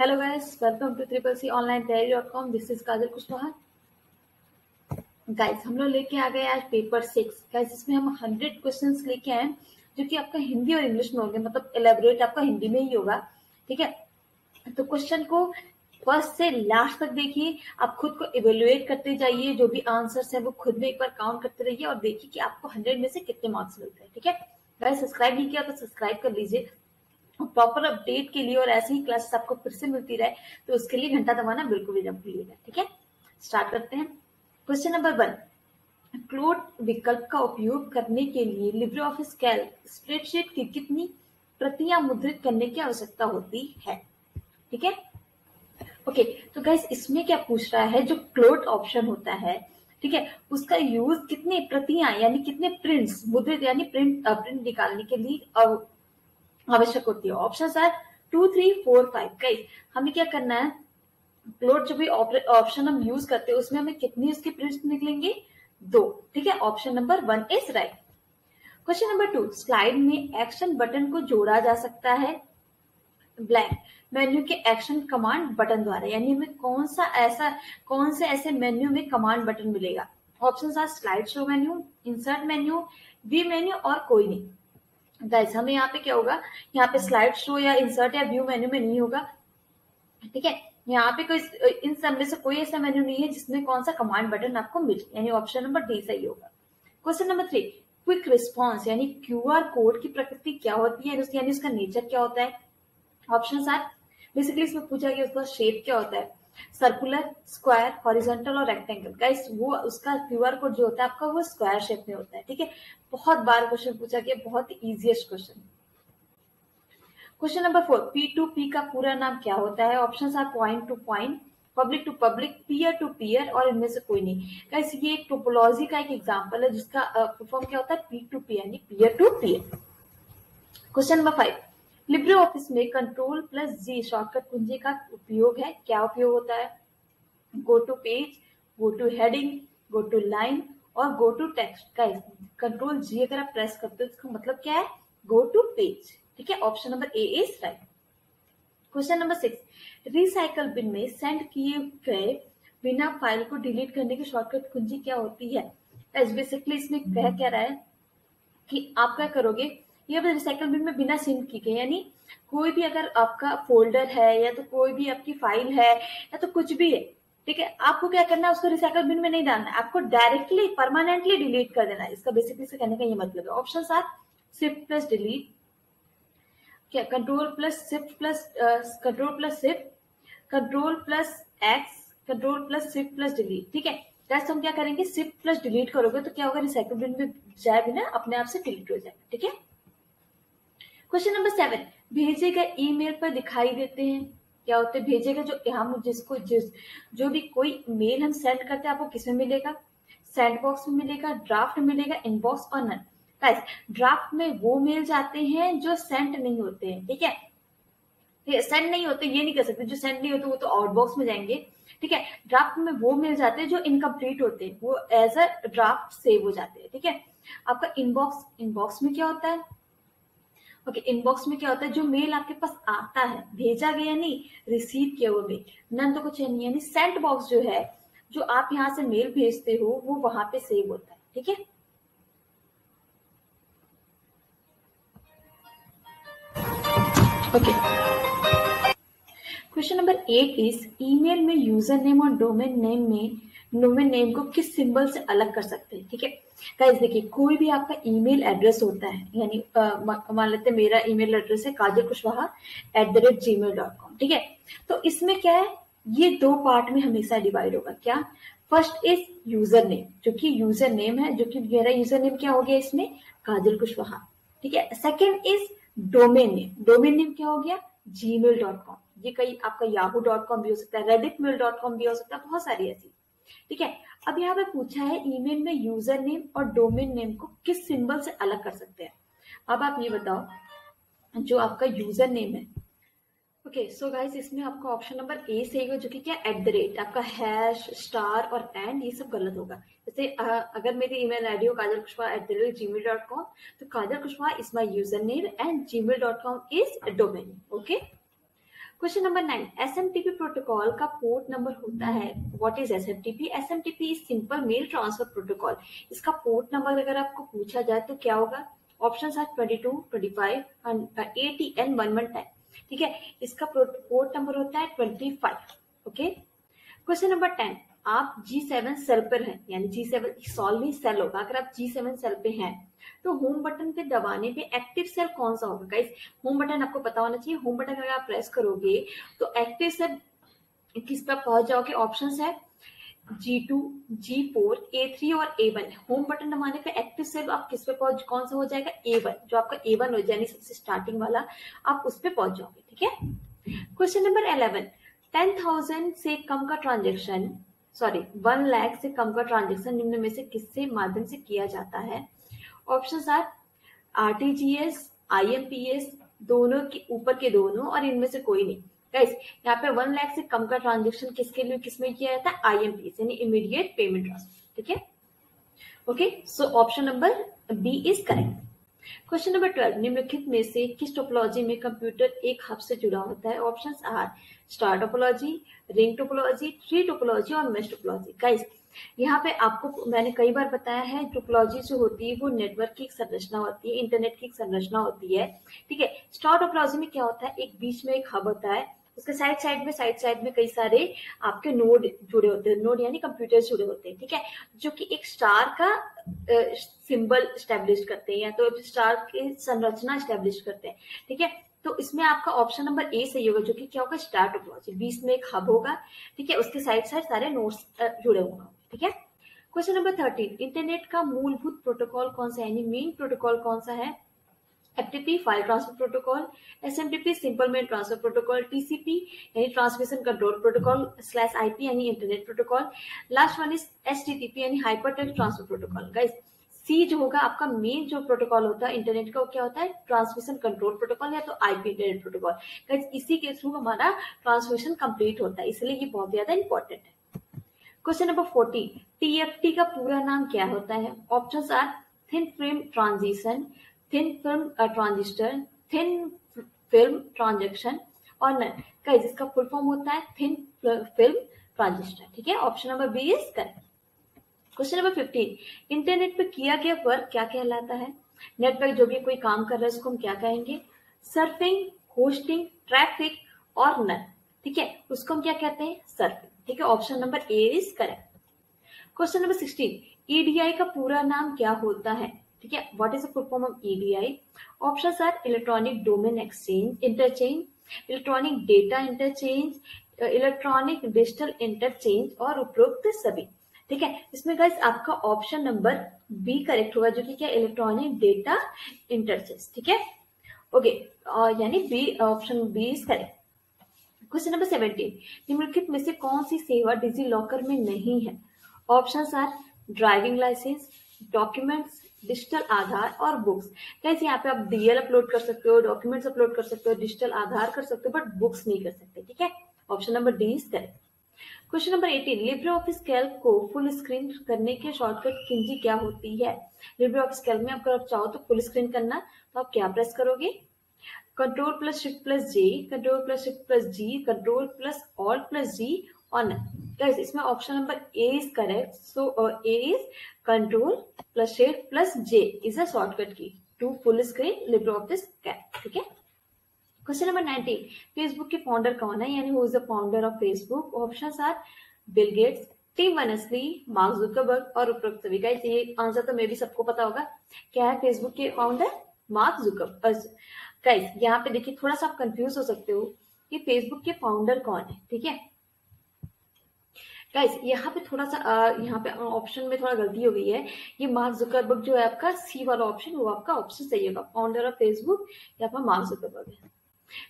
Hello guys, welcome to CCC-online-tayari.com। This is Kajal Kushwaha. Guys, हम लोग लेके आ गए आज पेपर 6। गाइस, इसमें हम 100 क्वेश्चंस लेके आए जो कि आपका हिंदी और इंग्लिश में होंगे, मतलब एलेबोरेट आपका हिंदी में ही होगा। ठीक है, तो क्वेश्चन को फर्स्ट से लास्ट तक देखिए। आप खुद को इवेल्युएट करते जाइए, जो भी आंसर्स है वो खुद में एक बार काउंट करते रहिए और देखिए कि आपको 100 में से कितने मार्क्स मिलते हैं। ठीक है गाइस, सब्सक्राइब नहीं किया तो सब्सक्राइब कर लीजिए प्रॉपर अपडेट के लिए, और ऐसी ही क्लासेस आपको फिर से मिलती रहे तो उसके लिए घंटा दबाना बिल्कुल भी मत भूलिएगा। ठीक है, स्टार्ट करते हैं। क्वेश्चन नंबर 1, क्लोट विकल्प का उपयोग करने के लिए लिब्रे ऑफिस कैल्क स्प्रेडशीट की कितनी प्रतियां मुद्रित करने की आवश्यकता होती है। ठीक है, ओके। तो गाइस, इसमें क्या पूछ रहा है, जो क्लोट ऑप्शन होता है, ठीक है, उसका यूज कितनी प्रतियां यानी कितने प्रिंट्स, मुद्रित यानी प्रिंट निकालने के लिए आवश्यक होती है। Option are 2, 3, 4, 5। गाइस, हमें क्या करना है, क्लोट जो भी ऑप्शन हम यूज करते हैं उसमें हमें कितनी उसकी प्रिंट्स निकलेंगे, 2। ठीक है, option number 1 is right. Question number 2, slide में एक्शन बटन को जोड़ा जा सकता है ब्लैंक मेन्यू के एक्शन कमांड बटन द्वारा, यानी हमें कौन से ऐसे मेन्यू में कमांड बटन मिलेगा। Option are slide show menu, insert menu, view menu और कोई नहीं। गाइस, हमें यहाँ पे क्या होगा, यहाँ पे स्लाइड शो या इंसर्ट या व्यू मेन्यू में नहीं होगा। ठीक है, यहाँ पे कोई इन सब में से कोई ऐसा मेन्यू नहीं है जिसमें कौन सा कमांड बटन आपको मिले, यानी ऑप्शन नंबर डी सही होगा। क्वेश्चन नंबर 3, क्विक रिस्पॉन्स यानी क्यूआर कोड की प्रकृति क्या होती है, यानी उसका नेचर क्या होता है। ऑप्शन आर, बेसिकली इसमें पूछा गया उसका शेप क्या होता है, सर्कुलर, स्क्वायर, हॉरिजॉन्टल और रेक्टेंगल। गाइस, वो उसका क्यूआर कोड जो होता है आपका वो स्क्वायर शेप में होता है। ठीक है, बहुत बार क्वेश्चन पूछा गया, बहुत ही easiest question. Question number 4, P2P का पूरा नाम क्या होता है। Option are point to point, public to public, peer to peer और इनमें से कोई नहीं। गाइस, ये एक टोपोलॉजी का एक एग्जांपल है जिसका फॉर्म क्या होता है, P2P यानी peer to peer. Question number 5, Libre Office में Ctrl+G शॉर्टकट कुंजी का उपयोग है, क्या उपयोग होता है। Go to page, go to heading, go to line और go to text. Guys, Ctrl+G अगर आप प्रेस करते हो इसका मतलब क्या है, गो टू पेज। ठीक है, option number A is right. Question number 6, recycle bin में सेंड किए गए बिना फाइल को डिलीट करने की शॉर्टकट कुंजी क्या होती है। बेसिकली इसमें कह क्या रहा है कि आप क्या करोगे, ये रिसाइकल बिन में बिना सेंड की गए, यानी कोई भी अगर आपका फोल्डर है या तो कोई भी आपकी फाइल है या तो कुछ भी है, ठीक है, आपको क्या करना है, उसको रिसाइकल बिन में नहीं डालना है, आपको डायरेक्टली परमानेंटली डिलीट कर देना है। इसका बेसिकली से कहने का ये मतलब है। Option are shift plus delete, क्या कंट्रोल+Shift+, कंट्रोल+Shift+X, कंट्रोल+Shift+डिलीट। ठीक है, जैसे हम क्या करेंगे, शिफ्ट प्लस डिलीट करोगे तो क्या होगा, रिसाइकल बिन में जाए बिना अपने आप से डिलीट हो जाएगा। ठीक है, क्वेश्चन नंबर 7, भेजे गए ईमेल पर दिखाई देते हैं क्या होते हैं। भेजेगा जो हम जो भी कोई मेल हम सेंड करते हैं आपको किसमें मिलेगा, सेंड बॉक्स में मिलेगा, ड्राफ्ट में मिलेगा, इनबॉक्स और नन। गाइस, ड्राफ्ट में वो मेल जाते हैं जो सेंड नहीं होते हैं। ठीक है, सेंड नहीं होते ये नहीं कर सकते, जो सेंड नहीं होते वो तो आउटबॉक्स में जाएंगे। ठीक है, ड्राफ्ट में वो मिल जाते हैं जो इनकम्प्लीट होते हैं, वो एज अ ड्राफ्ट सेव हो जाते हैं। ठीक है, आपका इनबॉक्स में क्या होता है, ओके, इनबॉक्स में क्या होता है, जो मेल आपके पास आता है, भेजा गया नहीं, रिसीव किया हुआ मेल। नन तो कुछ नहीं, यानी सेंट बॉक्स जो है, जो आप यहाँ से मेल भेजते हो वो वहां पे सेव होता है। ठीक है, okay. Question number 8 is, email में यूजर नेम और डोमेन नेम को किस सिंबल से अलग कर सकते हैं। ठीक है गाइस, देखिए, कोई भी आपका ईमेल एड्रेस होता है, यानी मान लेते हैं मेरा ईमेल एड्रेस है kajalkushwaha@gmail.com। ठीक है, तो इसमें क्या है, ये 2 पार्ट में हमेशा डिवाइड होगा। क्या, फर्स्ट इज यूजर नेम, जो कि यूजर नेम है, जो कि मेरा यूजर नेम क्या हो गया इसमें, काजल कुशवाहा। ठीक है, second is domain name, domain name क्या हो गया, gmail.com। ये कहीं आपका yahoo.com भी हो सकता है, redditmail.com भी हो सकता है, बहुत सारी ऐसी। ठीक है, अब यहाँ पे पूछा है ईमेल में यूजर नेम और डोमेन नेम को किस सिंबल से अलग कर सकते हैं। अब आप ये बताओ, जो आपका यूजर नेम है, ओके, सो गाइस, इसमें आपका ऑप्शन नंबर ए सही होगा, जो कि क्या, @ आपका हैश, स्टार और एंड, ये सब गलत होगा। जैसे अगर मेरी ईमेल आईडी हो kajalkushwaha@gmail.com, तो Kajal Kushwaha is my user name and gmail.com is domain. Okay, question number 9, SMTP protocol का पोर्ट नंबर होता है। What is SMTP? SMTP is simple mail transfer protocol. इसका पोर्ट नंबर अगर आपको पूछा जाए तो क्या होगा? Option are 22, 25 and 80 and 110। ठीक है, इसका पोर्ट नंबर होता है 25। ओके, क्वेश्चन नंबर 10, आप G7 सेल पर हैं, यानी G7 सॉल्विंग सेल होगा। अगर आप G7 सेल पे हैं तो होम बटन पे दबाने पे एक्टिव सेल कौन सा होगा? गाइस, होम बटन आपको पता होना चाहिए। होम बटन अगर आप प्रेस करोगे तो एक्टिव सेल किस पर पहुंच जाओगे? ऑप्शंस है G2, G4, A3 और A1। होम बटन दबाने पे एक्टिव सेल आप किस पे पहुंच, कौन सा हो जाएगा? A1, जो आपका A1 हो जाए, सबसे स्टार्टिंग वाला, आप उस पे पहुंच जाओगे। ठीक है, क्वेश्चन नंबर 11, 10,000 से कम का ट्रांजेक्शन 1 लाख से कम का ट्रांजेक्शन निम्न में से किससे माध्यम से किया जाता है? ऑप्शंस आर आरटीजीएस, आईएमपीएस, दोनों के ऊपर के दोनों, और इनमें से कोई नहीं। गाइस, यहाँ पे 1 लाख से कम का ट्रांजेक्शन किसके लिए, किसमें किया जाता है? आईएमपीएस यानी इमीडिएट पेमेंट ट्रांसफर। ठीक है, okay, so option number B is correct. Question number 12, निम्नलिखित में से किस टोपोलॉजी में कंप्यूटर एक हब से जुड़ा होता है? Options are star topology, ring topology, tree topology और मेश टोपोलॉजी। गाइस, यहाँ पे आपको मैंने कई बार बताया है, टोपोलॉजी जो होती है वो नेटवर्क की एक संरचना होती है, इंटरनेट की एक संरचना होती है। ठीक है, स्टार टोपोलॉजी में क्या होता है? एक बीच में एक हब होता है, उसके साइड में कई सारे आपके नोड जुड़े होते हैं। नोड यानी कंप्यूटर्स जुड़े होते हैं। ठीक है, जो कि एक स्टार का सिंबल स्टैब्लिश करते हैं, या तो स्टार की संरचना स्टैब्लिश करते हैं। ठीक है, तो इसमें आपका ऑप्शन नंबर ए सही होगा, जो कि क्या होगा? Star topology. बीच में एक हब होगा, ठीक है, उसके साइड सारे नोड्स जुड़े होंगे। ठीक है, क्वेश्चन नंबर 13, इंटरनेट का मूलभूत प्रोटोकॉल कौन सा है, यानी मेन प्रोटोकॉल कौन सा है? FTP file transfer protocol, SMTP simple mail transfer protocol, TCP यानी ट्रांसमिशन कंट्रोल प्रोटोकॉल / आईपी यानी internet protocol, last one is HTTP यानी hypertext transfer protocol. Guys, C जो होगा आपका मेन जो प्रोटोकॉल होता है इंटरनेट का, वो क्या होता है? ट्रांसमिशन कंट्रोल प्रोटोकॉल या तो आईपी इंटरनेट प्रोटोकॉल। गाइस, इसी के थ्रू हमारा ट्रांसमिशन कंप्लीट होता है, इसलिए ये बहुत ज्यादा इंपॉर्टेंट है। क्वेश्चन नंबर 14, टीएफटी का पूरा नाम क्या होता है? Options are thin film transition, thin film transistor, thin film transaction और नन। गाइस, इसका फुल फॉर्म होता है थिन फिल्म ट्रांजिस्टर। ठीक है, option number B is correct. Question number 15, internet पे किया गया वर्क क्या कहलाता है? नेटवर्क जो भी कोई काम कर रहा है उसको हम क्या कहेंगे? सर्फिंग, होस्टिंग, ट्रैफिक और नन। ठीक है, उसको हम क्या कहते हैं? सर्फिंग। ठीक है, option number A is correct. Question number 16, EDI का पूरा नाम क्या होता है? ठीक है, what is the full form of EDI? Options are electronic domain exchange interchange, electronic data interchange, electronic digital interchange और उपरोक्त सभी। ठीक है, इसमें गाइस आपका ऑप्शन नंबर बी करेक्ट होगा, जो कि क्या? Electronic data interchange. ठीक है, ओके, यानी B, option B is correct. Question number 17, निम्नलिखित में से कौन सी सेवा डिजी लॉकर में नहीं है? Options are driving license, documents, digital Aadhaar और बुक्स। कैसे यहाँ पे आप डीएल अपलोड कर सकते हो, डॉक्यूमेंट्स अपलोड कर सकते हो, डिजिटल आधार कर सकते हो, बट बुक्स नहीं कर सकते। ठीक है, option number D is correct. Question number 18, Libre Office Calc को फुल स्क्रीन करने के शॉर्टकट कुंजी क्या होती है? लिब्रे ऑफिस कैल्क में अगर आप चाहो तो फुल स्क्रीन करना, तो आप क्या प्रेस करोगे? Control plus shift plus J, control plus shift plus G, control plus alt plus G और नन। गाइस, इसमें option number A is correct, so A is control plus shift plus J is a shortcut key to full screen Libre Office Calc. ठीक है, question number 19, Facebook के founder कौन है, यानी who is the founder of Facebook? Options are Bill Gates, Tim Berners-Lee, mark Zuckerberg और उपरोक्त सभी। Guys, ये आंसर तो मे भी सबको पता होगा। क्या है फेसबुक के फाउंडर? Mark Zuckerberg. गाइस, यहाँ पे देखिए, थोड़ा सा आप कंफ्यूज हो सकते हो कि फेसबुक के फाउंडर कौन है। ठीक है गाइस, यहाँ पे थोड़ा सा यहाँ पे ऑप्शन में थोड़ा गलती हो गई है। ये मार्क जुकरबर्ग जो है आपका सी वाला ऑप्शन, वो आपका ऑप्शन सही होगा। फाउंडर ऑफ फेसबुक यहाँ पर मार्क जुकरबर्ग है।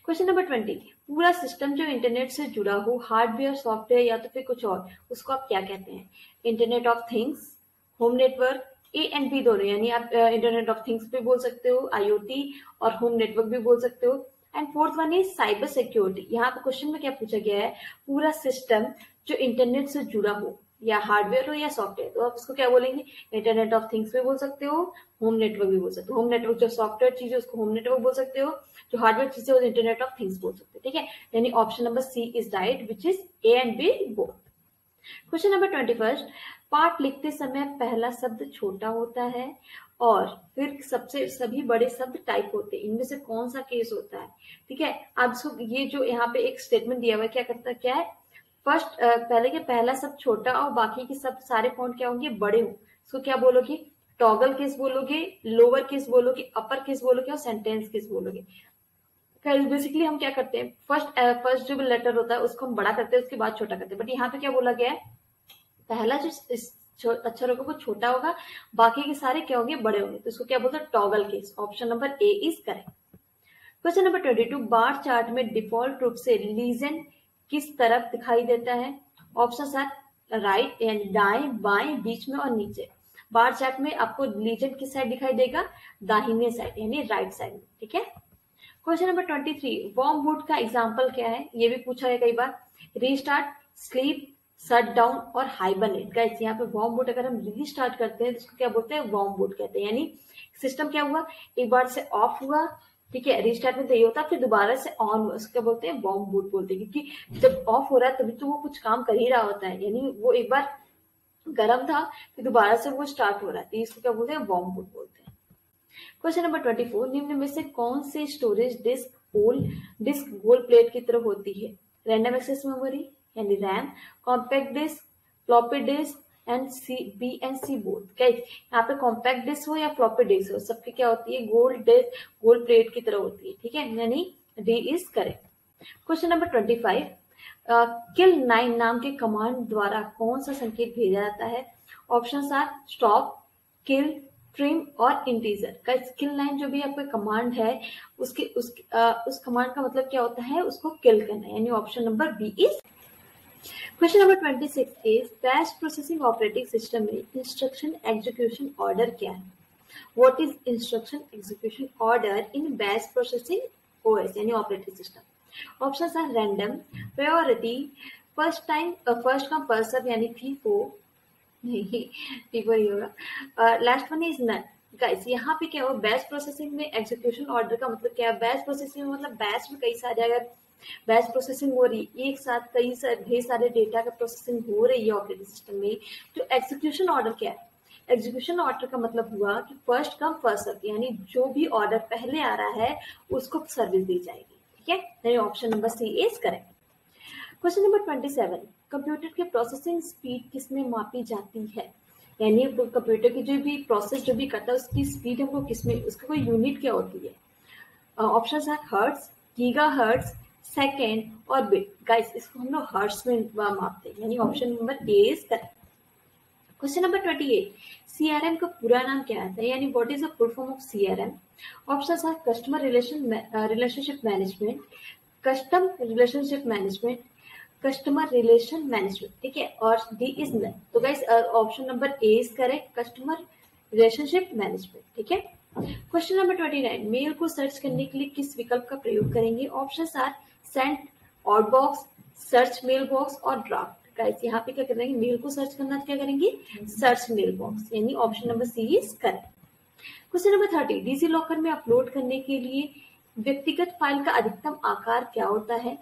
क्वेश्चन नंबर 20, पूरा सिस्टम जो इंटरनेट से जुड़ा हो, हार्डवेयर, सॉफ्टवेयर या तो फिर कुछ और, उसको आप क्या कहते हैं? Internet of things, home network, A and B दोनों, यानी आप इंटरनेट ऑफ थिंग्स भी बोल सकते हो, आईओटी और होम नेटवर्क भी बोल सकते हो। And fourth one is cyber security. यहाँ पे क्वेश्चन में क्या पूछा गया है? पूरा सिस्टम जो इंटरनेट से जुड़ा हो, या हार्डवेयर हो या सॉफ्टवेयर, तो आप उसको क्या बोलेंगे, इंटरनेट ऑफ थिंग्स भी बोल सकते हो, होम नेटवर्क भी बोल सकते हो। होम नेटवर्क जो सॉफ्टवेयर चीज है उसको होम नेटवर्क बोल सकते हो, जो हार्डवेयर चीज है वो इंटरनेट ऑफ थिंग्स बोल सकते हो। ठीक है, यानी option number C is right, which is A and B both. Question number 21, पाठ लिखते समय पहला शब्द छोटा होता है और फिर सबसे सभी बड़े शब्द टाइप होते हैं, इनमें से कौन सा केस होता है। ठीक है, अब ये जो यहाँ पे एक स्टेटमेंट दिया हुआ है, क्या करता है, क्या है, फर्स्ट पहले के पहला शब्द छोटा और बाकी के सब सारे फॉन्ट क्या होंगे, बड़े हो, इसको क्या बोलोगे, टॉगल केस बोलोगे, लोअर केस बोलोगे, अपर केस बोलोगे और सेंटेंस केस बोलोगे। बेसिकली हम क्या करते हैं, फर्स्ट जो लेटर होता है उसको हम बड़ा करते हैं, उसके बाद छोटा करते हैं, बट यहाँ पे क्या बोला गया है, पहला जो अक्षर होगा वो छोटा होगा, बाकी के सारे क्या होंगे, बड़े होंगे, तो इसको क्या बोलते हैं, toggle case. Option number A is correct. Question number 22, bar chart में डिफॉल्ट रूप से लीजेंड किस तरफ दिखाई देता है। ऑप्शन आर राइट यानी दाएं, बाएं, बीच में और नीचे। बार चार्ट में आपको लीजेंड किस साइड दिखाई देगा, दाहिने साइड यानी राइट साइड में। ठीक है, क्वेश्चन नंबर 23, वार्म बूट का एग्जाम्पल क्या है, ये भी पूछा है कई बार। रीस्टार्ट, स्लीप, शट डाउन और हाइबरनेट। गाइस यहाँ पे वार्म बूट अगर हम रीस्टार्ट करते हैं तो इसको क्या बोलते हैं, वार्म बूट कहते हैं, यानी सिस्टम क्या हुआ, एक बार से ऑफ हुआ, ठीक है, रीस्टार्ट में तो ये होता है, फिर दोबारा से ऑन हुआ, उसको क्या बोलते हैं, वार्म बूट बोलते हैं, क्योंकि जब ऑफ हो रहा है तभी तो वो कुछ काम कर ही रहा होता है, यानी वो एक बार गर्म था फिर दोबारा से वो स्टार्ट हो रहा है, इसको क्या बोलते हैं, वार्म बूट बोलते हैं। क्वेश्चन नंबर 24, निम्न में से कौन सी स्टोरेज डिस्क गोल प्लेट की तरह होती है। रैंडम एक्सेस मेमोरी यानी RAM, compact disk, floppy disk and B and C both. क्या यहाँ पे कॉम्पैक्ट डिस्क हो या फ्लॉपी डिस्क हो, सबकी क्या होती है, गोल प्लेट की तरह होती है। ठीक है, यानी D is correct. Question number 25, किल 9 नाम के कमांड द्वारा कौन सा संकेत भेजा जाता है। Option are stop, kill, trim और इंटीजर। का किल 9 जो भी आपका कमांड है उस कमांड का मतलब क्या होता है, उसको किल करना है, यानी option number B is. Question number 26 is batch processing operating system में इंस्ट्रक्शन एग्जीक्यूशन ऑर्डर क्या है। What is instruction execution order in batch processing OS यानी operating system. Options are random, priority, first come first serve यानी FIFO, नहीं FIFO ही होगा, last one is none. Guys यहाँ पे क्या हो, बैच प्रोसेसिंग में एग्जीक्यूशन ऑर्डर का मतलब क्या है, बैच प्रोसेसिंग में मतलब बैच में कई सारे अगर बैच प्रोसेसिंग हो रही एक साथ ढेर सारे डेटा का प्रोसेसिंग हो रही है ऑपरेटिंग सिस्टम में, तो एग्जीक्यूशन ऑर्डर क्या है, एग्जीक्यूशन ऑर्डर का मतलब हुआ कि फर्स्ट कम फर्स्ट सर्व, यानी जो भी ऑर्डर पहले आ रहा है उसको सर्विस दी जाएगी। ठीक है, यानी option number C is correct. Question number 27, computer की प्रोसेसिंग स्पीड किसमें मापी जाती है, यानी कंप्यूटर की जो भी प्रोसेस जो भी करता है उसकी स्पीड हमको किसमें, उसका कोई यूनिट क्या होती है। ऑप्शन है हर्ट्ज, गीगा हर्ट्ज, सेकेंड और बिट। गाइस इसको हम लोग हर्ट्ज में मापते हैं, यानी option number A is correct. Question number 28, CRM का पूरा नाम क्या आता है, यानी what is the full form of CRM. Options are customer relationship management, custom relationship management, customer relation management. ठीक है, और डी इज नन। तो guys option number A is correct, customer relationship management. ठीक है, क्वेश्चन नंबर 29, मेल को search करने के लिए किस विकल्प का प्रयोग करेंगे। Options are send, outbox, search mail box और ड्राफ्ट। गाइस यहाँ पे क्या करेंगे, मेल को सर्च करना क्या करेंगे, सर्च मेल बॉक्स, यानी option number C is correct. Question number 30, DigiLocker में अपलोड करने के लिए व्यक्तिगत फाइल का अधिकतम आकार क्या होता है।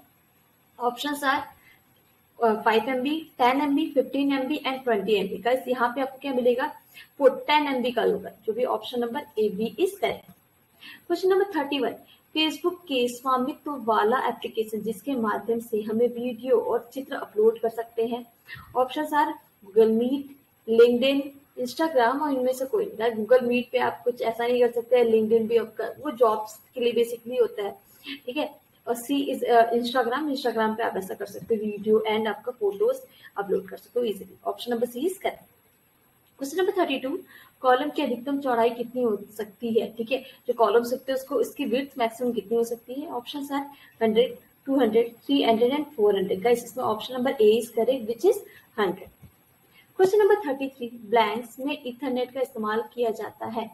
Options are 5 MB, 10 MB, 15 MB and 20 MB। Guys यहाँ पे आपको क्या मिलेगा, 10 MB का होगा, जो भी option number A B is correct. Question number 31, Facebook के स्वामित्व वाला एप्लीकेशन जिसके माध्यम से हमें वीडियो और चित्र अपलोड कर सकते हैं। Options are Google Meet, LinkedIn, Instagram और इनमें से कोई नहीं। गूगल मीट पे आप कुछ ऐसा नहीं कर सकते, लिंक्डइन भी वो जॉब्स के लिए बेसिकली होता है। ठीक है, और सी इज इंस्टाग्राम पे आप ऐसा कर सकते हो, वीडियो एंड आपका फोटोज अपलोड कर सकते हो easily. Option number C is correct. Question number 32, column की अधिकतम चौड़ाई कितनी हो सकती है। ठीक है, जो कॉलम सकते हैं उसको इसकी विड्थ मैक्सिमम कितनी हो सकती है। Option are 100, 200, 300 and 400। गाइस इसमें option number A is correct, which is 100। Question number 33, blanks में इथरनेट का इस्तेमाल किया जाता है।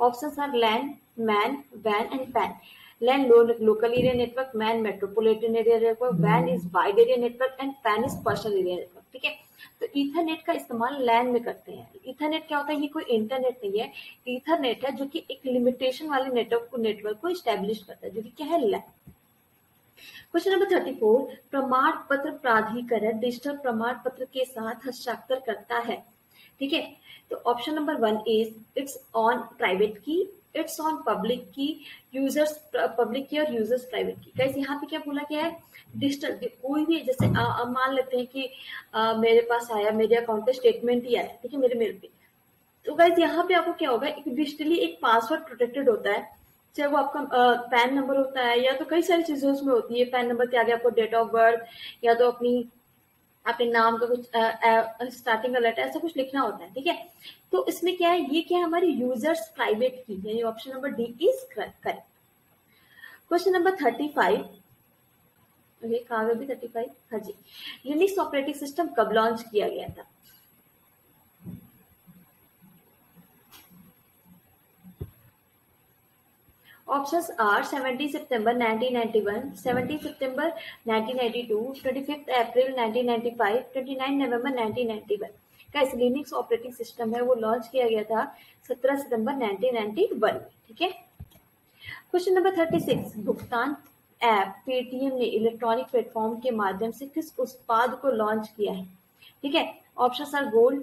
ऑप्शंस आर लैन, मैन, वैन and PAN. LAN local area network, MAN metropolitan area network, वैन is wide area network and PAN is personal area network. ठीक है। तो ईथरनेट का इस्तेमाल लैन में करते हैं। ईथरनेट क्या होता है? ये कोई इंटरनेट नहीं है, ईथरनेट है जो कि एक लिमिटेशन वाले नेटवर्क को इस्टेब्लिश करता है, जो कि क्या है? लैन। क्वेश्चन नंबर 34, प्रमाण पत्र प्राधिकरण डिजिटल प्रमाण पत्र के साथ हस्ताक्षर करता है। ठीक है। तो option number 1 is it's on private की, इट्स ऑन पब्लिक की, यूजर्स पब्लिक की और यूजर्स प्राइवेट की। गाइस यहाँ पे क्या बोला गया है? डिजिटल कोई भी, जैसे मान लेते हैं कि मेरे पास आया, मेरे अकाउंट पे स्टेटमेंट ही आया, ठीक है, मेरे मेल पे। तो गाइस यहाँ पे आपको क्या होगा? एक डिजिटली एक पासवर्ड प्रोटेक्टेड होता है, चाहे वो आपका पैन नंबर होता है या तो कई सारी चीजें उसमें होती है। पैन नंबर के आगे आपको डेट ऑफ बर्थ या तो अपने नाम का कुछ स्टार्टिंग का लेटर ऐसा कुछ लिखना होता है। ठीक है। तो इसमें क्या है? ये क्या है? हमारी यूजर्स प्राइवेट की, यानी option number D is correct. Question number 35, कहाँ गए भी 35? हाँ जी। लिनक्स ऑपरेटिंग सिस्टम कब लॉन्च किया गया था? Options are 17 September 1991, 17 September 1992, 25 April 1995, 29 November 1991। Guys Linux operating system है वो लॉन्च किया गया था 17 सितंबर 1991 में। ठीक है। क्वेश्चन नंबर 36, भुगतान ऐप पेटीएम ने इलेक्ट्रॉनिक प्लेटफॉर्म के माध्यम से किस उत्पाद को लॉन्च किया है? ठीक है। Options are gold,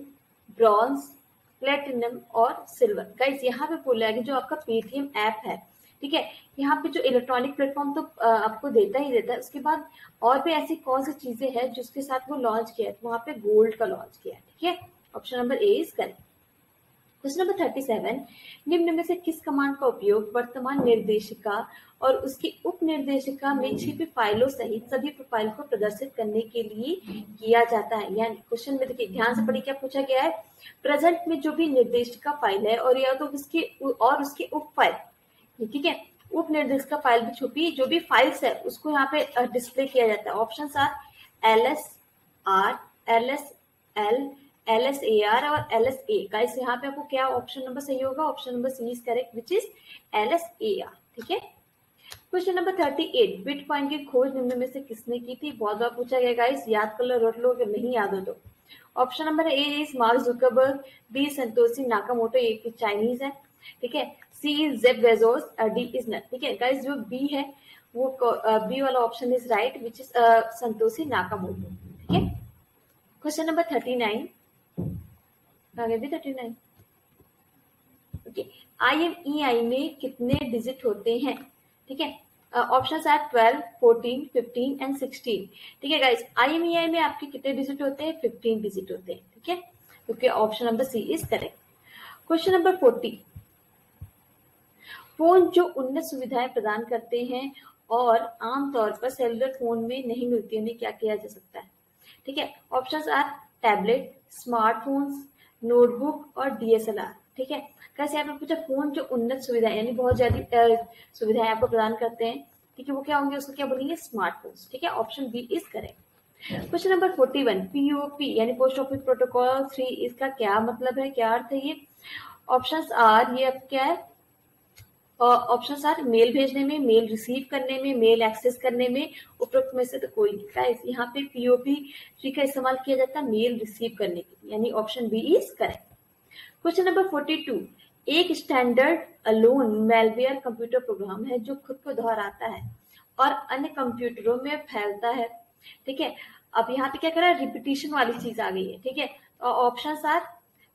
bronze, platinum और सिल्वर। गाइस यहाँ पे बोला है कि जो आपका पेटीएम ऐप है, ठीक है, यहाँ पे जो इलेक्ट्रॉनिक प्लेटफॉर्म तो आपको देता ही देता है, उसके बाद और भी ऐसी कौन सी चीजें हैं जिसके साथ वो लॉन्च किया है? तो वहां पे गोल्ड का लॉन्च किया है। ठीक है। Option number A is correct. Question number 37, निम्न में से किस कमांड का उपयोग वर्तमान निर्देशिका और उसकी उप निर्देशिका में छिपी फाइलों सहित सभी प्रोफाइल को प्रदर्शित करने के लिए किया जाता है? यानी क्वेश्चन में देखिए ध्यान से पढ़िए क्या पूछा गया है। प्रेजेंट में जो भी निर्देशिका फाइल है और या तो उसकी उप फाइल, ठीक है, उप निर्देशिका फाइल भी छुपी, जो भी फाइल्स है उसको यहाँ पे डिस्प्ले किया जाता है। Option are LSR, LSL, LSAR और LSA। गाइस यहाँ पे आपको क्या ऑप्शन नंबर सही होगा? Option number C is correct, which is LSAR। ठीक है। क्वेश्चन नंबर 38, बिटकॉइन की खोज निम्न में से किसने की थी? बहुत बार पूछा गया गाइस, याद कर लो, रट लो, अगर नहीं याद हो तो। Option number A is Mark Zuckerberg, B Santoshi Nakamoto, ये की चाइनीज है। ठीक है। C is Jeff Bezos, D is not. ठीक है गाइस, जो बी है वो बी वाला option is right, which is Santoshi Nakamoto. ठीक है। क्वेश्चन नंबर 39, आगे भी 39। ओके। IMEI में कितने डिजिट होते हैं? ठीक है। Options are 12, 14, 15 and 16। ठीक है गाइस, IMEI में आपके कितने डिजिट होते हैं? 15 डिजिट होते हैं। ठीक है। क्योंकि option number C is correct. Question number 40, phone जो उन्नत सुविधाएं प्रदान करते हैं और आमतौर पर सेलुलर फोन में नहीं मिलती, उन्हें क्या किया जा सकता है? ठीक है। Options are tablet, smartphones, notebook और DSLR। ठीक है। कैसे आपने पूछा फोन जो उन्नत सुविधाएं यानी बहुत ज्यादा सुविधाएं आपको प्रदान करते हैं, ठीक है, वो क्या होंगे? उसको क्या बोलेंगे? स्मार्टफोन्स। ठीक है। Option B is correct. Question number 41, POP यानी पोस्ट ऑफिस प्रोटोकॉल 3, इसका क्या मतलब है, क्या अर्थ है ये? ऑप्शंस आर, ये अब क्या है? ऑप्शंस आर मेल भेजने में, मेल रिसीव करने में, मेल एक्सेस करने में, उपरोक्त में से तो कोई नहीं। गाइस यहाँ पे POP3 का इस्तेमाल किया जाता है मेल रिसीव करने के लिए, यानी option B is correct. Question number 42, एक standard alone malware computer program है जो खुद को दोहराता है और अन्य कंप्यूटरों में फैलता है। ठीक है। अब यहाँ पे क्या कर रहा है? रिपीटिशन वाली चीज आ गई है। ठीक है। ऑप्शंस आर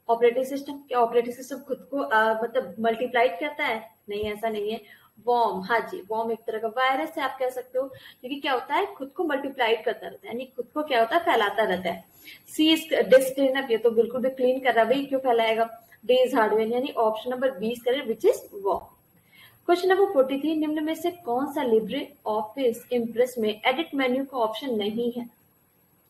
ऑपरेटिंग सिस्टम, क्या ऑपरेटिंग सिस्टम खुद को मतलब मल्टीप्लाइड करता है? नहीं, ऐसा नहीं है। वॉर्म, हाँ जी, वॉर्म एक तरह का वायरस है आप कह सकते हो, क्योंकि क्या होता है? खुद को मल्टीप्लाइड करता रहता है, यानी खुद को क्या होता है? फैलाता रहता है। सी इज डिस्क क्लीनअप, ये तो बिल्कुल भी क्लीन कर रहा है भाई, क्यों फैलाएगा? डी इज हार्डवेयर, यानी ऑप्शन नंबर 20 करें, which is worm. Question number 43, निम्न में से कौन सा लिब्रे ऑफिस इम्प्रेस में एडिट मेन्यू का ऑप्शन नहीं है?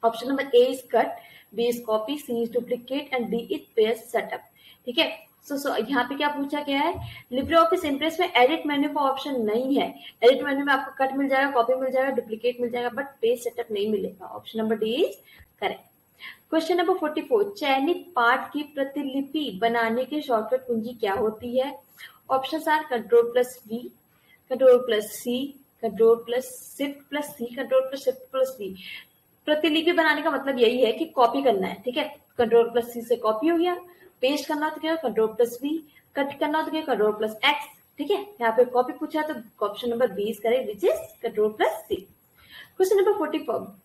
Option number A is cut, B is copy, C is duplicate and D is paste setup. ठीक है। सो यहाँ पे क्या पूछा गया है? लिब्रे ऑफिस इम्प्रेस में एडिट मेन्यू का ऑप्शन नहीं है। एडिट मेन्यू में आपको कट मिल जाएगा, कॉपी मिल जाएगा, डुप्लीकेट मिल जाएगा, बट पेस्ट सेटअप नहीं मिलेगा। Option number D is correct. Question number 44, चयनित पाठ की प्रतिलिपि बनाने की शॉर्टकट कुंजी क्या होती है? Option are Ctrl+V, Ctrl+C, Ctrl+Shift+C, Ctrl+Shift+V। प्रतिलिपि बनाने का मतलब यही है कि कॉपी करना है, ठीक है। कंट्रोल प्लस सी से कॉपी हो गया, पेस्ट करना हो तो क्या कंट्रोल प्लस वी, कट करना हो तो क्या कंट्रोल प्लस एक्स, ठीक है। यहाँ पे कॉपी पूछा तो option number B is correct which is control plus C. Question number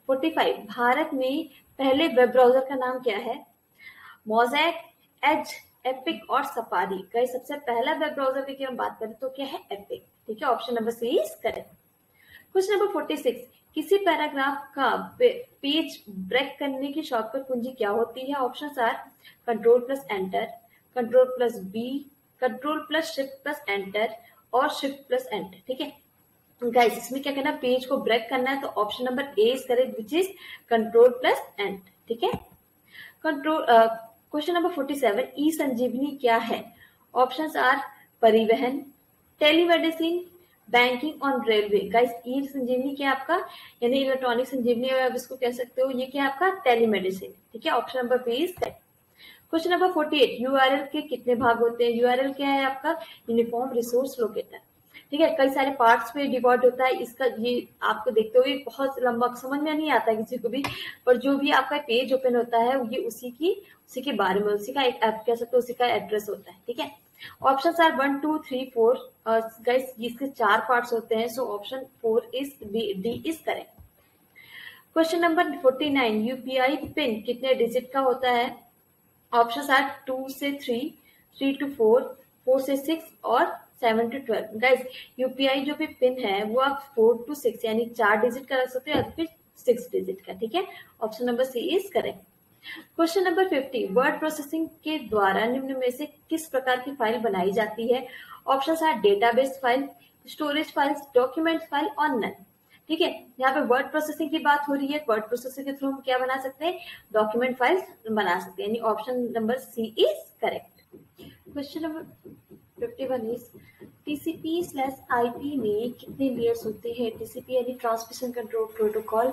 45, Bharat में पहले वेब ब्राउजर का नाम क्या है? मोज़ैक, एज, एपिक और सफारी। गाइस सबसे पहला वेब ब्राउजर की हम बात करें तो क्या है? एपिक, ठीक है। Option number C is correct. Question number 46, किसी पैराग्राफ का पेज ब्रेक करने की शॉर्टकट कुंजी क्या होती है? Options are control plus enter, control plus B, control plus shift plus enter और शिफ्ट प्लस एंटर, ठीक है। गाइस इसमें क्या करना है? पेज को ब्रेक करना है तो option number A is correct which is control plus enter, ठीक है। Control question number 47, E Sanjeevani क्या है? Options are Parivahan, telemedicine, banking on railway. Guys E Sanjeevani क्या है आपका? यानी इलेक्ट्रॉनिक संजीवनी, आप इसको कह सकते हो, ये क्या है आपका? टेलीमेडिसिन, ठीक है। Option number B is correct. Question number 48, URL के कितने भाग होते हैं? यूआरएल क्या है आपका? यूनिफॉर्म रिसोर्स लोकेटर, ठीक है। कई सारे पार्ट्स में डिवाइड होता है इसका, ये आपको देखते हुए बहुत लंबा समझ में नहीं आता किसी को भी, पर जो भी आपका पेज ओपन होता है ये उसी के बारे में, उसी का एक आप कह सकते हो, उसी का एड्रेस होता है, ठीक है। Option are 1 2 3 4। गाइस इसके 4 पार्ट्स होते हैं, so option 4 is D is correct. Question number 49, UPI pin कितने डिजिट का होता है? ऑप्शन आर 2 से 3, 3 to 4, 4 से 6 और 7 to 12। गाइस यूपीआई जो भी पिन है वो आप 4 to 6 यानी 4 डिजिट का रख सकते हो या फिर 6 डिजिट का, ठीक है। Option number C is correct. Question number 50, word processing के द्वारा निम्न में से किस प्रकार की फाइल बनाई जाती है? Option are database file, storage files, document file और नन, ठीक है। यहाँ पे वर्ड प्रोसेसिंग की बात हो रही है, वर्ड प्रोसेसिंग के थ्रू हम क्या बना सकते हैं? डॉक्यूमेंट फाइल्स बना सकते हैं, यानी option number C is correct. Question number 51 is TCP/IP में कितने लेयर्स होते हैं? TCP यानी ट्रांसमिशन कंट्रोल प्रोटोकॉल,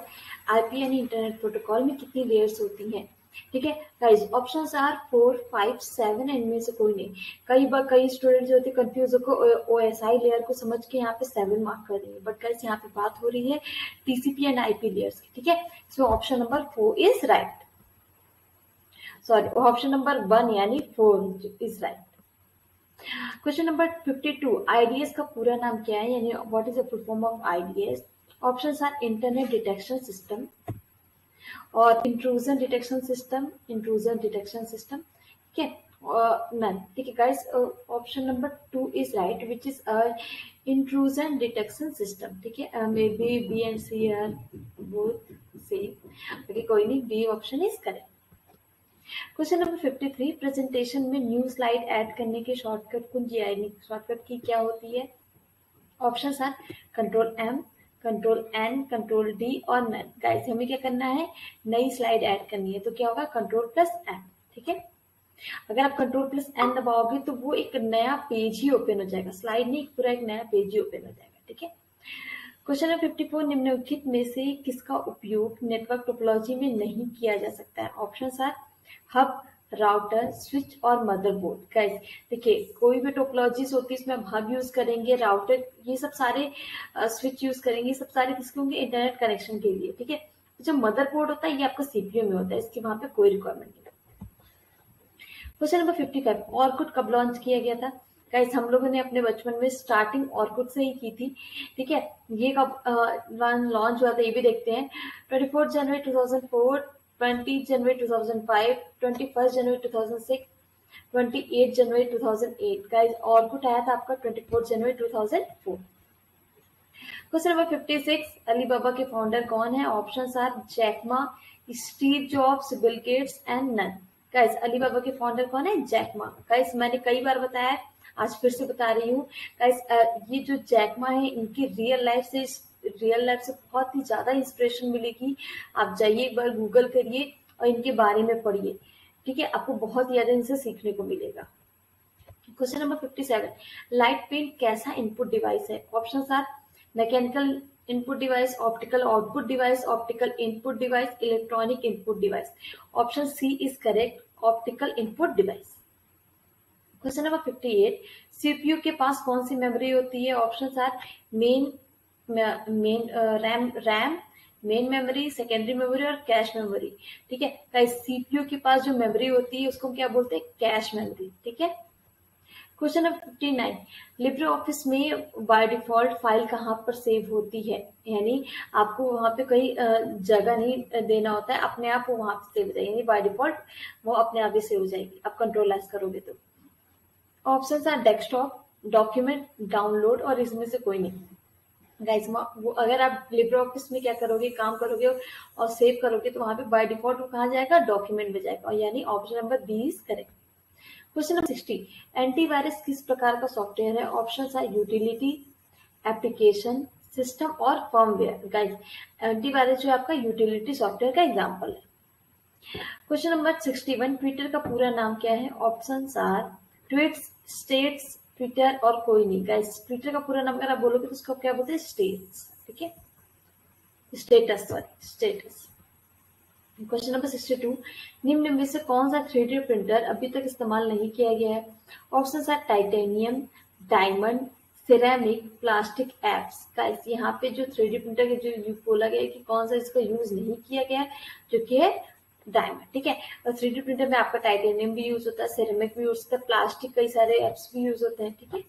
IP यानी इंटरनेट प्रोटोकॉल में कितनी लेयर्स होती हैं? ठीक है गाइस, ऑप्शंस आर 4 5 7, इनमें से कोई नहीं। कई बार कई स्टूडेंट जो होते हैं कंफ्यूज होकर OSI लेयर को समझ के यहाँ पे 7 मार्क कर देंगे, बट गाइस यहाँ पे बात हो रही है TCP एंड IP लेयर्स की, ठीक है। So option number 4 is right, sorry option number 1 यानी 4 is right. Question number 52, IDS का पूरा नाम क्या है, यानी what is the full form of IDS? Options are internet detection system और इंट्रूजन डिटेक्शन सिस्टम, ठीक है, नन, ठीक है guys. Option number 2 is right which is intrusion detection system, ठीक है। May be B and C are both same, okay कोई नहीं, B option is correct. Question number 53, presentation में न्यू स्लाइड ऐड करने की शॉर्टकट कुंजी आएगी, शॉर्टकट की क्या होती है? Options are control M, control N, control D और नन। गाइस हमें क्या करना है? नई स्लाइड ऐड करनी है, तो क्या होगा? कंट्रोल प्लस N, ठीक है। अगर आप कंट्रोल प्लस N दबाओगे तो वो एक नया पेज ही ओपन हो जाएगा, स्लाइड नहीं, पूरा एक नया पेज ही ओपन हो जाएगा, ठीक है। क्वेश्चन नंबर 54, निम्नलिखित में से किसका उपयोग नेटवर्क टोपोलॉजी में नहीं किया जा सकता है? Options are hub, router, switch और मदरबोर्ड। गाइस देखिए कोई भी टोपोलॉजीज होती है इसमें हम हब यूज करेंगे, राउटर, ये सब सारे स्विच यूज करेंगे, ये सब सारे किसके होंगे? इंटरनेट कनेक्शन के लिए, ठीक है। जो मदरबोर्ड होता है ये आपका CPU में होता है, इसकी वहां पे कोई रिक्वायरमेंट नहीं। क्वेश्चन नंबर 55, ऑर्कुट कब लॉन्च किया गया था? गाइस हम लोगों ने अपने बचपन में स्टार्टिंग ऑर्कुट से ही की थी, ठीक है। ये कब लॉन्च हुआ था ये भी देखते हैं। 24 जनवरी 2004, 20 जनवरी 2005, 21 जनवरी 2006, 28 जनवरी 2008। गाइस ऑर्कुट आया था आपका 24 जनवरी 2004। क्वेश्चन नंबर 56, अलीबाबा के फाउंडर कौन है? Options are Jack Ma, Steve Jobs, Bill Gates and none. Guys Alibaba के फाउंडर कौन है? Jack Ma. गाइस मैंने कई बार बताया है, आज फिर से बता रही हूँ। गाइस ये जो जैक मा है इनकी रियल लाइफ से बहुत ही ज्यादा इंस्पिरेशन मिलेगी। आप जाइए एक बार गूगल करिए और इनके बारे में पढ़िए, ठीक है, आपको बहुत ज्यादा इनसे सीखने को मिलेगा। क्वेश्चन नंबर 57, लाइट पेन कैसा इनपुट डिवाइस है? Options are mechanical input device, optical output device, optical input device, electronic input device. Option C is correct, optical input device. Question number 58, CPU के पास कौन सी मेमोरी होती है? Options are RAM, main memory, secondary memory और cache memory. ठीक है guys, CPU के पास जो मेमोरी होती है उसको क्या बोलते हैं, कैश मेमोरी। ठीक है, क्वेश्चन नंबर 59, लिब्रे ऑफिस में बाय डिफॉल्ट फाइल कहाँ पर सेव होती है, यानी आपको वहां पे कोई जगह नहीं देना होता है, अपने आप वो वहां पे सेव हो जाएगी, यानी बाय डिफॉल्ट वो अपने आप ही सेव हो जाएगी, आप कंट्रोल एस करोगे तो। ऑप्शन है डेस्कटॉप, डॉक्यूमेंट, डाउनलोड और इसमें से कोई नहीं। गाइस वो अगर आप लिब्रे ऑफिस में क्या करोगे, काम करोगे और सेव करोगे तो वहां पे बाय डिफॉल्ट वो कहाँ जाएगा, डॉक्यूमेंट में जाएगा, यानी option number B is correct. Question number 60, antivirus किस प्रकार का सॉफ्टवेयर है, ऑप्शन है यूटिलिटी, एप्लीकेशन, सिस्टम और फर्मवेयर। गाइस एंटीवायरस जो आपका यूटिलिटी सॉफ्टवेयर का एग्जांपल है। क्वेश्चन नंबर 61, ट्विटर का पूरा नाम क्या है, option are tweets, status, Twitter और कोई नहीं। गाइस ट्विटर का पूरा नाम अगर आप बोलोगे तो उसको क्या बोलते हैं, स्टेट्स। ठीक है, status, sorry status. Question number 62, निम्न में से कौन सा 3D प्रिंटर अभी तक इस्तेमाल नहीं किया गया है, ऑप्शन है titanium, diamond, ceramic, plastic, apps. Guys यहाँ पे जो 3D प्रिंटर के जो बोला गया है कि कौन सा इसका यूज नहीं किया गया है, जो कि है डायमंड। ठीक है, और 3D प्रिंटर में आपका टाइटेनियम भी यूज होता है, सिरेमिक भी यूज होता है, प्लास्टिक कई सारे एप्स भी यूज होते हैं। ठीक है,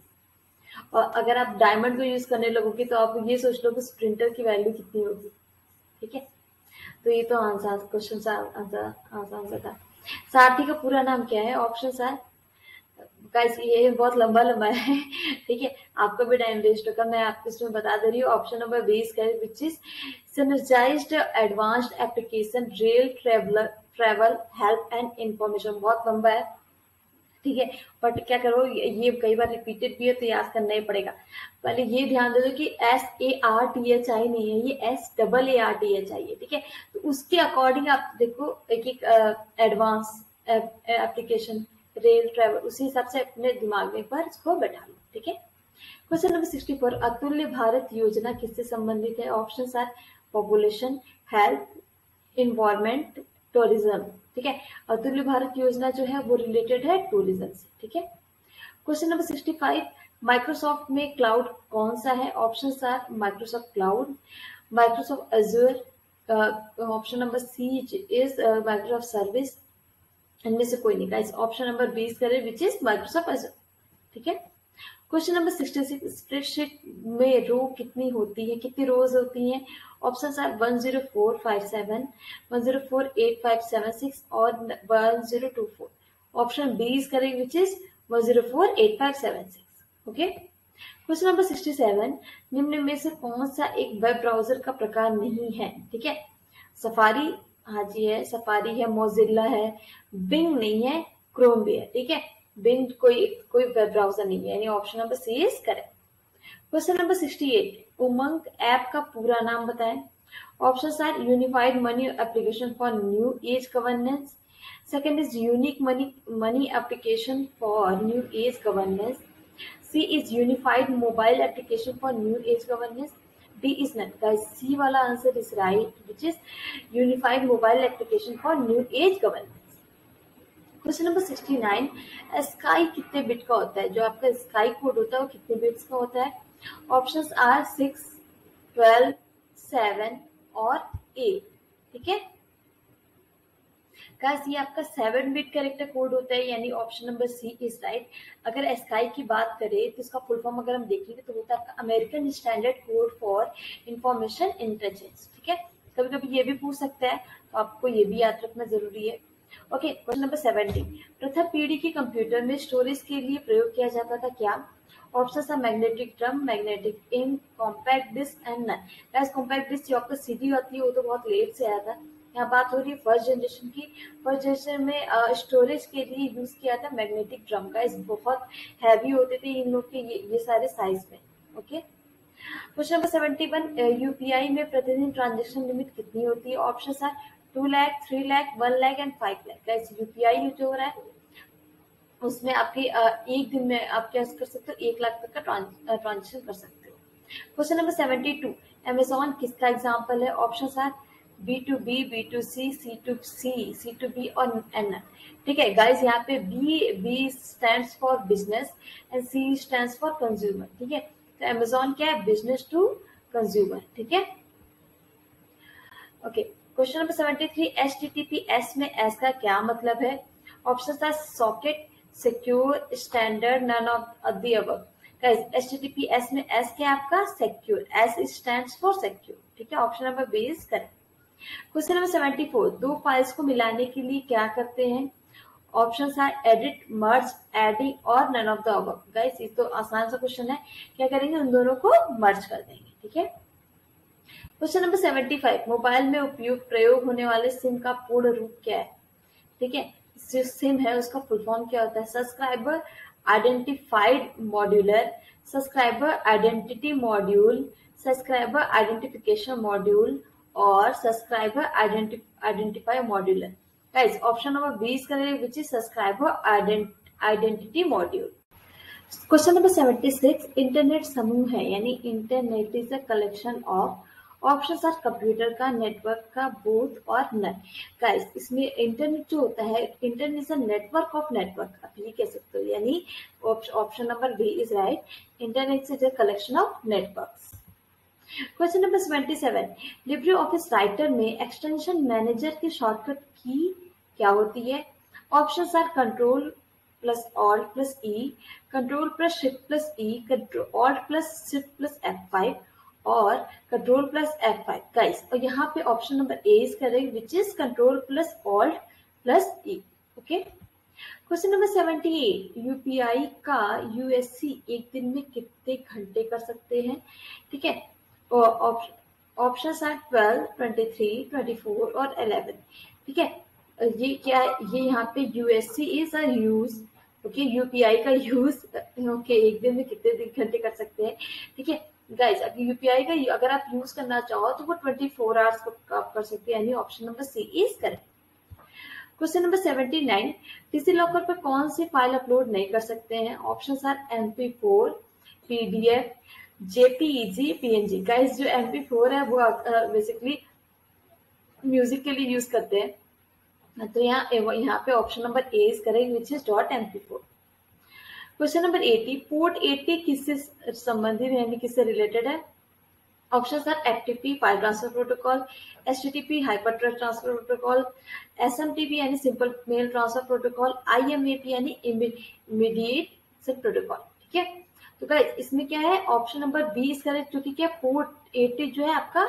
और अगर आप डायमंड को यूज करने लगोगे तो आप ये सोच लो कि उस प्रिंटर की वैल्यू कितनी होगी। ठीक है, तो ये तो आंसर, क्वेश्चन आंसर था। सारथी का पूरा नाम क्या है, ऑप्शन है गाइस, ये बहुत लंबा लंबा है। ठीक है, आपका भी टाइम वेस्ट होगा, मैं आपको इसमें बता दे रही हूँ। ऑप्शन नंबर 20 है which is synergized advanced application rail travel help and information. बहुत लंबा है, ठीक है, बट क्या करो, ये कई बार रिपीटेड भी है तो याद करना ही पड़ेगा। पहले ये ध्यान दे दो कि SARTHI नहीं है, ये SAARTHI है। ठीक है, तो उसके अकॉर्डिंग आप देखो, एक एक एडवांस एप्लीकेशन, रेल ट्रेवल, उसी हिसाब से अपने दिमाग में एक बार इसको बैठा लो। ठीक है, क्वेश्चन नंबर 64, अतुल्य भारत योजना किससे संबंधित है, option are population, health, environment, tourism. ठीक है, अतुल्य भारत योजना जो है वो रिलेटेड है टूरिज्म से। ठीक है, क्वेश्चन नंबर 65, माइक्रोसॉफ्ट में क्लाउड कौन सा है, option are Microsoft cloud, Microsoft Azure, option number C is Microsoft service, इनमें से कोई नहीं। गाइस ऑप्शन नंबर 20 करें विच इज माइक्रोसॉफ्ट अजूर। ठीक है, क्वेश्चन नंबर 66, स्प्रेडशीट में रो कितनी होती है, कितनी रोज होती हैं, ऑप्शन आर 10457, 1048576 और 1024। Option B is correct which is 1048576। Okay, question number 67, निम्न में से कौन सा एक वेब ब्राउजर का प्रकार नहीं है। ठीक है, सफारी, हाँ जी है, सफारी है, मोजिल्ला है, बिंग नहीं है, क्रोम भी है। ठीक है, बिंग कोई वेब ब्राउजर नहीं है, यानी option number C is correct. Question number 68, Umang app का पूरा नाम बताएं, option are unified money application for new age governance, second is unique money application for new age governance, C is unified mobile application for new age governance, D is not. Guys C वाला answer is right which is unified mobile application for new age governance. Question number 69, sky कितने bit का होता है, जो आपका sky code होता है वो कितने बिट्स का होता है, ऑप्शंस आर 6, 12, 7 और 8। ठीक है, गाइस ये आपका 7 बिट कैरेक्टर कोड होता है, यानी option number C is right. अगर स्काई की बात करें तो इसका फुल फॉर्म अगर हम देखेंगे तो होता है आपका American standard code for information intelligence. ठीक है, कभी कभी ये भी पूछ सकता है, तो आपको ये भी याद रखना जरूरी है। ओके, क्वेश्चन नंबर 70, प्रथम पीढ़ी के कंप्यूटर में स्टोरेज के लिए प्रयोग किया जाता था क्या, ऑप्शन है magnetic drum, magnetic ink, compact disc and none. Guys compact disc जो आपका सीडी होती है वो तो बहुत लेट से आया था, यहाँ बात हो रही है फर्स्ट जनरेशन की। फर्स्ट जनरेशन में स्टोरेज के लिए यूज किया था मैग्नेटिक ड्रम। गाइस बहुत हैवी होते थे इन लोग के ये सारे साइज में। ओके, क्वेश्चन नंबर 71, यूपीआई में प्रतिदिन ट्रांजेक्शन लिमिट कितनी होती है, ऑप्शन है 2 lakh, 3 lakh, 1 lakh and 5 lakh. Guys UPI जो हो रहा है उसमें आपके एक दिन में आप क्या कर सकते हो, 1 लाख तक का ट्रांजेक्शन कर सकते हो। क्वेश्चन नंबर 72, अमेजॉन किसका एग्जाम्पल है, option are B2B, B2C, C2C, C2B और N। ठीक है गाइस, यहाँ पे B stands for business and C stands for consumer. ठीक है, तो अमेजॉन क्या है, बिजनेस टू कंज्यूमर। ठीक है, ओके, क्वेश्चन नंबर 73, HTTPS में एस का क्या मतलब है? ऑप्शन था socket, secure, standard, none of the above. Guys HTTPS में एस क्या है आपका? Secure, S stands for secure, ठीक है, option number B is correct. Question number 74, दो फाइल्स को मिलाने के लिए क्या करते हैं? ऑप्शन है एडिट, मर्ज, एडिंग और none of the above. Guys ये तो आसान सा क्वेश्चन है, क्या करेंगे? उन दोनों को मर्ज कर देंगे, ठीक है। क्वेश्चन नंबर 75, मोबाइल में उपयोग प्रयोग होने वाले सिम का पूर्ण रूप क्या है? ठीक है, जो सिम है उसका फुल फॉर्म क्या होता है? Subscriber identified modular, subscriber identity module, subscriber identification module और subscriber identify modular. Guys option number B is correct, which is subscriber identity module. Question number 76, internet समूह है, यानी internet is a collection of, option are computer का, network का, both और none. Guys इसमें internet जो होता है, internet is a network of network, आप ये कह सकते हो, यानी option number B is right, internet is a collection of networks. Question number 77, Libre Office Writer में एक्सटेंशन मैनेजर की शॉर्टकट की क्या होती है? Option are control plus alt plus E, control plus shift plus E, control alt plus shift plus F5 और control plus F5। Guys और यहाँ पे option number A is correct, which is control plus alt plus E. Okay, question number 78, UPI का USC एक दिन में कितने घंटे कर सकते हैं? ठीक है, ऑप्शन आर 12, 23, 24 और 11। ठीक है, ये क्या है? ये यहाँ पे USC is a use, okay, UPI का यूज, ओके, एक दिन में कितने घंटे कर सकते हैं? ठीक है गाइज, अगर यूपीआई का अगर आप यूज करना चाहो तो वो 24 आवर्स आप कर सकते हैं, यानी option number C is correct. Question number 79, DigiLocker पर कौन सी फाइल अपलोड नहीं कर सकते हैं? Option are MP4, PDF, JPEG, PNG। Guys जो MP4 है वो बेसिकली म्यूजिक के लिए यूज करते हैं, तो यहाँ पे option number A is correct, which is .MP4। Question number 80, port 80 किससे संबंधित है, यानी किससे रिलेटेड है? Option are FTP file transfer protocol, HTTP hyper transfer protocol, SMTP यानी simple mail transfer protocol, IMAP यानी इमीडिएट प्रोटोकॉल। ठीक है, तो गाइस इसमें क्या है? Option number B is correct, क्योंकि क्या पोर्ट 80 जो है आपका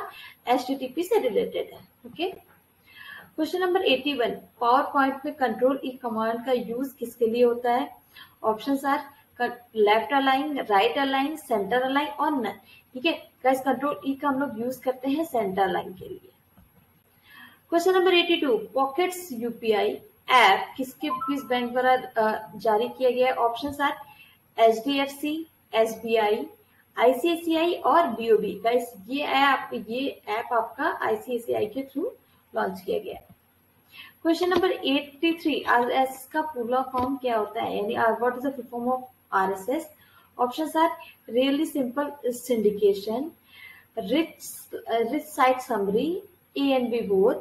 HTTP से रिलेटेड है। Okay, question number 81, PowerPoint में कंट्रोल ई कमांड का यूज किसके लिए होता है? Option are left align, right align, centre align और नन। ठीक है गाइस, कंट्रोल ई का हम लोग यूज करते हैं सेंटर अलाइन के लिए। Question number 82, pockets UPI app किस बैंक द्वारा जारी किया गया है? Option are HDFC, SBI, ICICI और BOB। गाइस ये ऐप आपका ICICI के थ्रू लॉन्च किया गया है। क्वेश्चन नंबर 83, RSS का पूरा फॉर्म क्या होता है, यानी what is the full form of RSS? Options are really simple syndication, rich site summary, A and B both,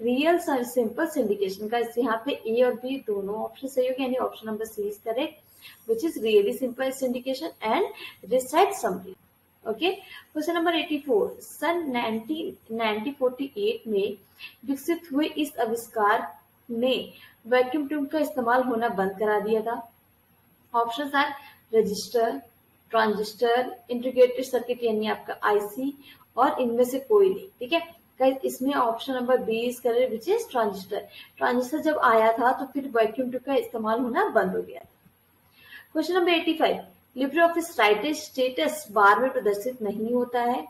real simple syndication. का यहाँ पे ए और बी दोनों ऑप्शन सही होगी, यानी option number C is correct, which is really simple syndication and rich site summary. Okay, question number 84, सन 1948 में विकसित हुए इस आविष्कार ने वैक्यूम ट्यूब का इस्तेमाल होना बंद करा दिया था। Option are register, transistor, integrated circuit यानी आपका IC और इनमें से कोई नहीं। ठीक है गाइस, इसमें option number B is correct, which is transistor. Transistor जब आया था तो फिर वैक्यूम ट्यूब का इस्तेमाल होना बंद हो गया था। Question number 85, Libre Office writer status bar में प्रदर्शित नहीं होता है।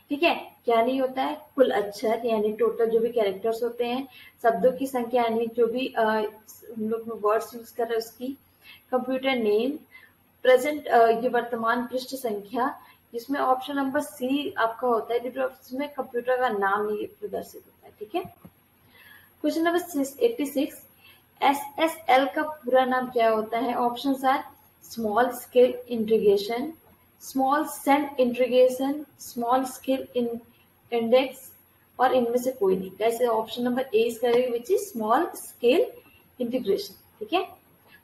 ठीक है, क्या नहीं होता है? कुल अक्षर यानी टोटल जो भी कैरेक्टर्स होते हैं, शब्दों की संख्या यानी जो भी हम लोग वर्ड्स यूज कर रहे हैं उसकी, कंप्यूटर नेम, प्रेजेंट ये वर्तमान पृष्ठ संख्या, जिसमें ऑप्शन नंबर सी आपका होता है, लिब्रे ऑफिस में कंप्यूटर का नाम ही प्रदर्शित होता है। ठीक है, क्वेश्चन नंबर 86, SSL का पूरा नाम क्या होता है? Option are small scale integration, small cell integration, small scale index और इनमें से कोई नहीं। कैसे? Option number A is correct, which is small scale integration. ठीक है,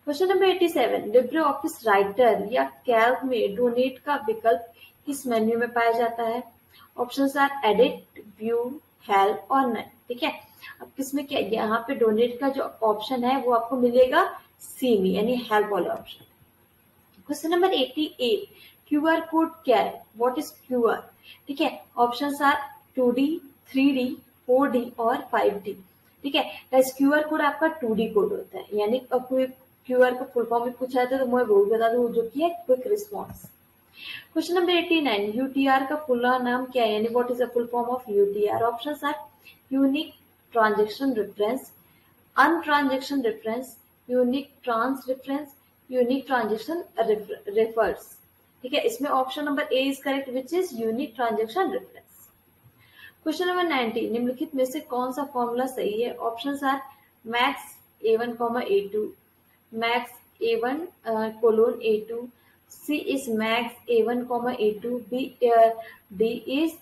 question number 87, Libre Office Writer या कैल्क में डोनेट का विकल्प किस मेन्यू में पाया जाता है? Option are edit, view, help और नन, ठीक है। अब किसमें क्या, यहाँ पे डोनेट का जो ऑप्शन है वो आपको मिलेगा सी में, यानी हेल्प वाला option. Question number 88, QR code क्या है, व्हाट इज क्यूआर, ठीक है। Options are 2D, 3D, 4D और 5D, ठीक है। गाइस क्यूआर कोड आपका 2D कोड होता है, यानी कोई क्यूआर का फुल फॉर्म में पूछा जाता है तो मैं वो बता दूं जो कि है quick response. Question number 89, UTR का फुल नाम क्या है, यानी what is the full form of UTR. Options are unique transaction reference, untransaction reference, unique trans reference, unique transaction refers, ठीक है। इसमें option number A is correct which is unique transaction reference. Question number 90, निम्नलिखित में से कौन सा formula सही है। Options are max A1, A2, max A1 colon A2, C is max A1, A2, D is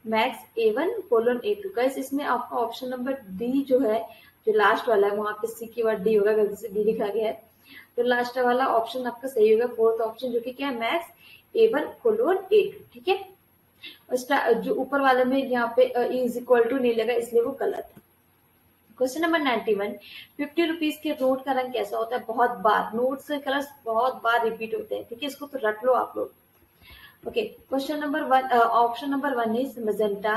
max A1 colon A2। Guys इसमें आपका option number D जो है, जो लास्ट वाला है, वहां पे सी की बाद डी होगा, गलती से डी लिखा गया है, तो लास्ट वाला ऑप्शन आपका सही होगा, फोर्थ ऑप्शन, जो कि क्या है मैक्स A1 कोलोन A2, ठीक है। जो ऊपर वाले में यहाँ पे इज इक्वल टू नहीं लगा, इसलिए वो गलत है। क्वेश्चन नंबर 91, 50 रुपीज के नोट का रंग कैसा होता है। बहुत बार नोट से कलर्स बहुत बार रिपीट होते हैं, ठीक है, इसको तो रट लो आप लोग। Okay, question number 1, option number 1 is magenta,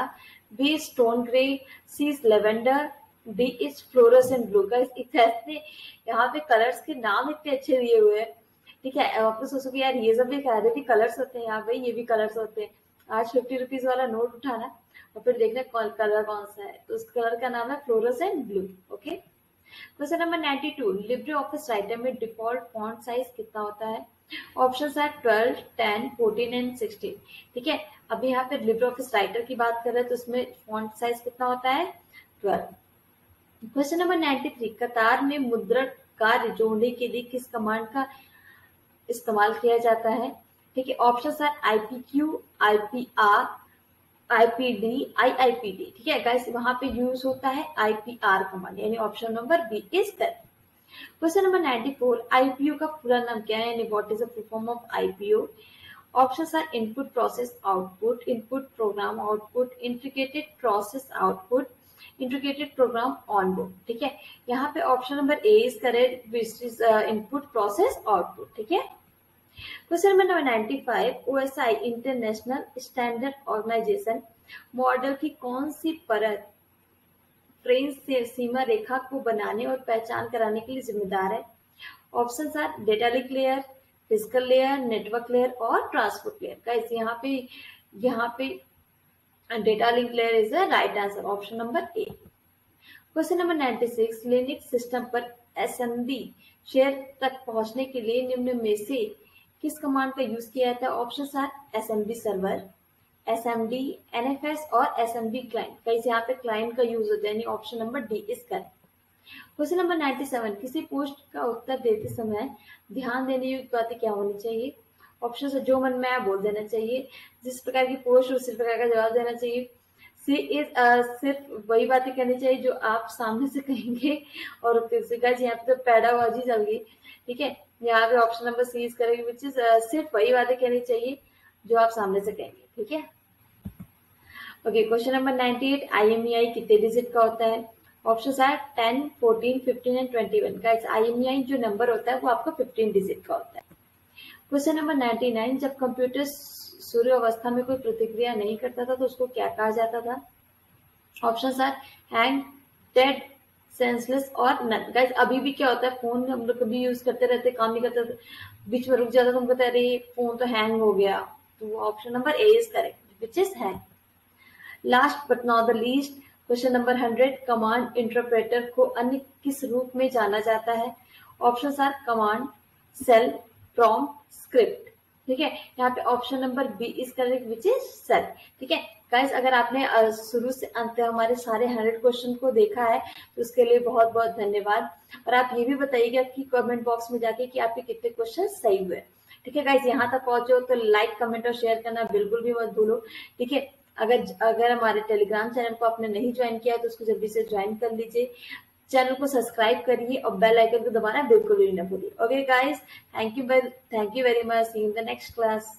B is stone grey, C is lavender, D is fluorescent blue. Guys इतने यहाँ पे कलर्स के नाम इतने अच्छे दिए हुए हैं, ठीक है। आप तो सोचोगे यार ये सब भी कह रहे थे कलर्स होते हैं, यहाँ पे ये भी कलर्स होते हैं। आज 50 रुपीज वाला नोट उठाना और फिर देखना कलर कौन सा है, तो उस कलर का नाम है fluorescent blue. Okay, question number 92, Libre Office Writer में डिफॉल्ट फॉन्ट साइज कितना होता है। ऑप्शंस है 12, 10, 14 एंड 16, ठीक है। अभी यहाँ पे लिब्रे ऑफिस राइटर की बात कर रहे हैं तो उसमें फॉन्ट साइज कितना होता है 12। क्वेश्चन नंबर 93, कतार में मुद्रण कार्य जोड़ने के लिए किस कमांड का इस्तेमाल किया जाता है, ठीक है। ऑप्शंस है IPQ, IPR, IPD, IIPD, ठीक है। गाइस वहां पे यूज होता है IPR कमांड, यानी option number B is correct. Question number 94, IPO का पूरा नाम क्या है, यानी what is the full form of IPO। Options are input process output, input program output, integrated process output, integrated program onboard, ठीक है। यहाँ पे option number A is correct which is input process output, ठीक है। Question number 95, OSI international standard organisation model की कौन सी परत train से सीमा रेखा को बनाने और पहचान कराने के लिए जिम्मेदार है। Options are data link layer, physical layer, network layer और ट्रांसपोर्ट लेयर। गाइस यहाँ पे data link layer is the right answer, option number A. Question number 96, Linux system पर SMB शेयर तक पहुंचने के लिए निम्न में से किस कमांड का यूज किया जाता है। Options are SMB server, SMD, NFS और SMB क्लाइंट। गाइस यहाँ पे क्लाइंट का यूज होता है, यानी option number D is correct. Question number 97, किसी पोस्ट का उत्तर देते समय ध्यान देने योग्य बातें क्या होनी चाहिए। ऑप्शन से जो मन में आया बोल देना चाहिए, जिस प्रकार की पोस्ट उसी प्रकार का जवाब देना चाहिए। सी इज सिर्फ वही बातें कहनी चाहिए जो आप सामने से कहेंगे, और गाइस यहाँ पे तो पैडाबाजी चल गई, ठीक है। यहाँ पे option number C is correct which is सिर्फ वही बातें कहनी चाहिए जो आप सामने से कहेंगे, ठीक है। ओके, क्वेश्चन नंबर 98, IMEI कितने डिजिट का होता है। Options are 10, 14, 15 and 21। Guys IMEI जो नंबर होता है वो आपका 15 डिजिट का होता है। क्वेश्चन नंबर 99, जब कंप्यूटर सूर्य अवस्था में कोई प्रतिक्रिया नहीं करता था तो उसको क्या कहा जाता था। Options are hang, dead, senseless और नन। गाइस अभी भी क्या होता है, फोन हम लोग कभी यूज करते रहते, काम नहीं करते, बीच में रुक जाता तो हम कहते अरे फोन तो हैंग हो गया, तो option number A is correct which is hang. Last but not the least, question number 100, command interpreter को अन्य किस रूप में जाना जाता है। Options are command, shell, prompt, script, ठीक है। यहाँ पे option number B is correct which is shell, ठीक है। गाइस अगर आपने शुरू से अंत तक हमारे सारे 100 क्वेश्चन को देखा है तो उसके लिए बहुत बहुत धन्यवाद। और आप ये भी बताइएगा कि कमेंट बॉक्स में जाके कि आपके कितने क्वेश्चन सही हुए, ठीक है। गाइस यहाँ तक पहुंचे हो तो लाइक, कमेंट और शेयर करना बिल्कुल भी मत भूलो, ठीक है। अगर हमारे टेलीग्राम चैनल को आपने नहीं ज्वाइन किया तो उसको जल्दी से ज्वाइन कर लीजिए, चैनल को सब्सक्राइब करिए और बेल आइकन को दबाना बिल्कुल भी ना भूलिए। Okay guys, thank you very much, see you in the next class.